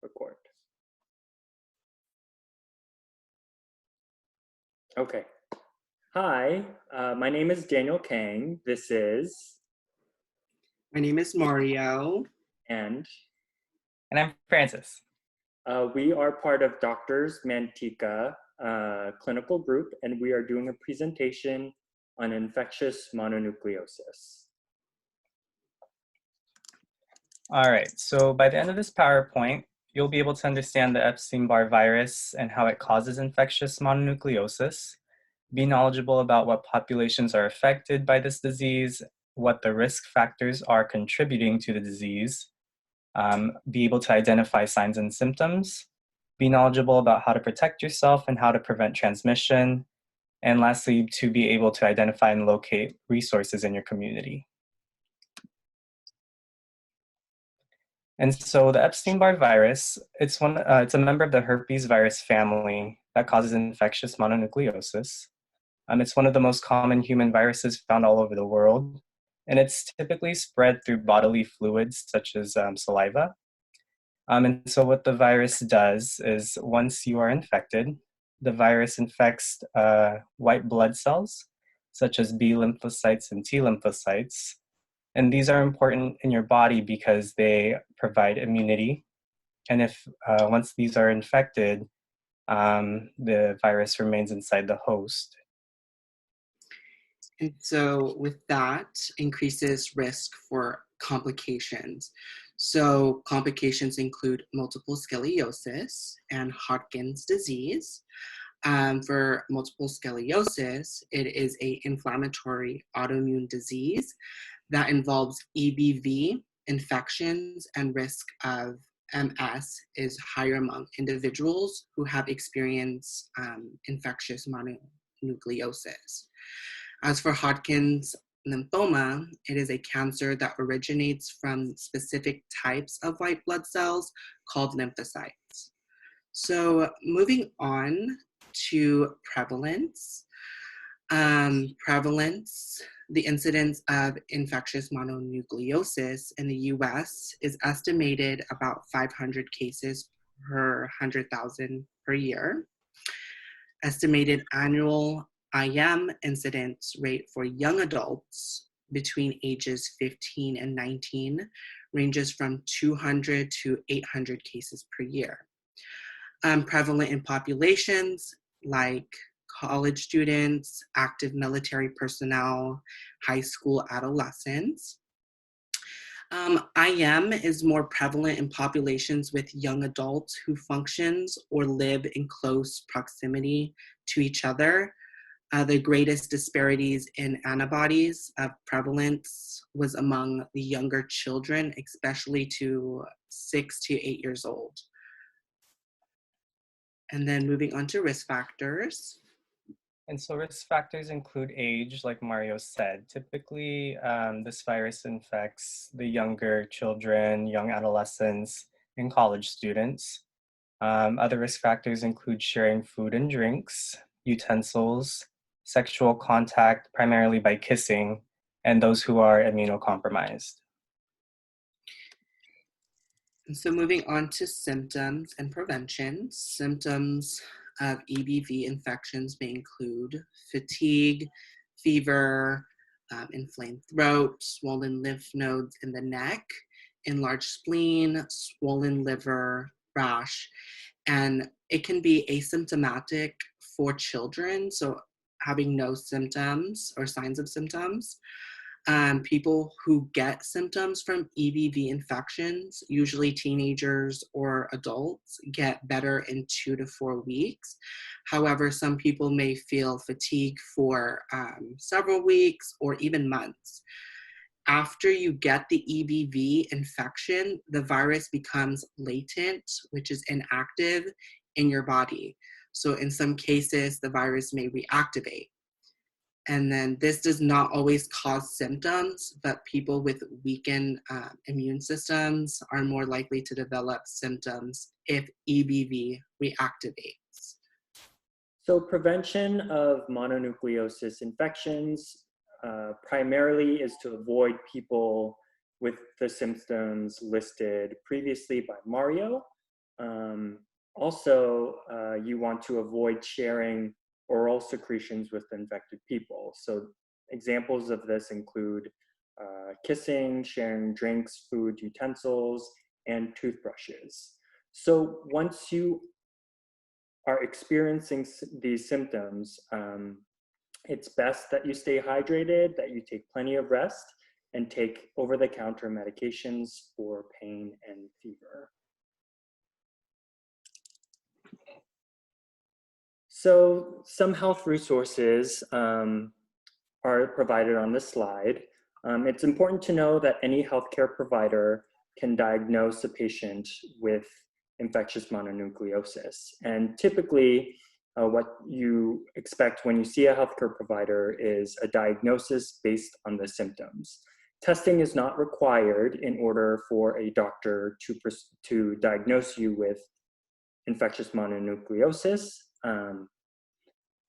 Record. Okay. Hi, my name is Daniel Kang. This is... My name is Mario. And I'm Francis. We are part of Doctors Mantika clinical group, and we are doing a presentation on infectious mononucleosis. All right, so by the end of this PowerPoint, you'll be able to understand the Epstein-Barr virus and how it causes infectious mononucleosis, be knowledgeable about what populations are affected by this disease, what the risk factors are contributing to the disease, be able to identify signs and symptoms, be knowledgeable about how to protect yourself and how to prevent transmission, and lastly, to be able to identify and locate resources in your community. And so the Epstein-Barr virus, it's a member of the herpes virus family that causes infectious mononucleosis. It's one of the most common human viruses found all over the world, and it's typically spread through bodily fluids such as saliva. And so what the virus does is once you are infected, the virus infects white blood cells, such as B lymphocytes and T lymphocytes. And these are important in your body because they provide immunity. And if once these are infected, the virus remains inside the host. And so with that, increases risk for complications. So complications include multiple scoliosis and Hodgkin's disease. For multiple scoliosis, it is an inflammatory autoimmune disease that involves EBV infections, and risk of MS is higher among individuals who have experienced infectious mononucleosis. As for Hodgkin's lymphoma, it is a cancer that originates from specific types of white blood cells called lymphocytes. So moving on to prevalence. The incidence of infectious mononucleosis in the US is estimated about 500 cases per 100,000 per year. Estimated annual IM incidence rate for young adults between ages 15 and 19 ranges from 200 to 800 cases per year. Prevalent in populations like college students, active military personnel, high school adolescents. IM is more prevalent in populations with young adults who functions or live in close proximity to each other. The greatest disparities in antibodies of prevalence was among the younger children, especially to 6 to 8 years old. And then moving on to risk factors. And so risk factors include age, like Mario said. Typically, this virus infects the younger children, young adolescents, and college students. Other risk factors include sharing food and drinks, utensils, sexual contact, primarily by kissing, and those who are immunocompromised. And so moving on to symptoms and prevention. Symptoms of EBV infections may include fatigue, fever, inflamed throat, swollen lymph nodes in the neck, enlarged spleen, swollen liver, rash, and it can be asymptomatic for children, so having no symptoms or signs of symptoms. People who get symptoms from EBV infections, usually teenagers or adults, get better in 2 to 4 weeks. However, some people may feel fatigue for several weeks or even months. After you get the EBV infection, the virus becomes latent, which is inactive in your body. So in some cases, the virus may reactivate. And then this does not always cause symptoms, but people with weakened immune systems are more likely to develop symptoms if EBV reactivates. So prevention of mononucleosis infections primarily is to avoid people with the symptoms listed previously by Mario. Also, you want to avoid sharing oral secretions with infected people. So examples of this include kissing, sharing drinks, food, utensils, and toothbrushes. So once you are experiencing these symptoms, it's best that you stay hydrated, that you take plenty of rest, and take over-the-counter medications for pain and fever. So some health resources are provided on this slide. It's important to know that any healthcare provider can diagnose a patient with infectious mononucleosis. And typically, what you expect when you see a healthcare provider is a diagnosis based on the symptoms. Testing is not required in order for a doctor to diagnose you with infectious mononucleosis,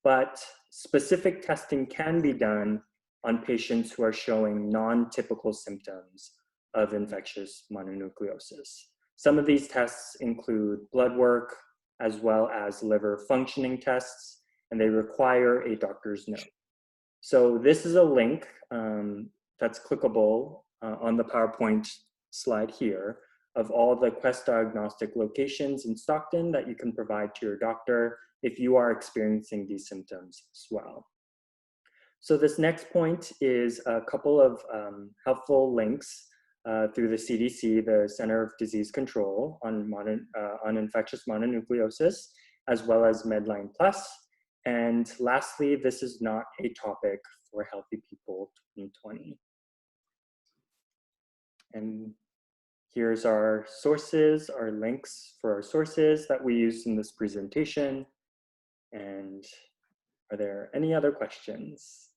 but specific testing can be done on patients who are showing non-typical symptoms of infectious mononucleosis. Some of these tests include blood work as well as liver functioning tests, and they require a doctor's note. So this is a link that's clickable on the PowerPoint slide here of all the Quest Diagnostic locations in Stockton that you can provide to your doctor if you are experiencing these symptoms as well. So this next point is a couple of helpful links through the CDC, the Center of Disease Control, on infectious mononucleosis, as well as Medline Plus. And lastly, this is not a topic for Healthy People 2020. And here's our sources, our links for our sources that we used in this presentation. And are there any other questions?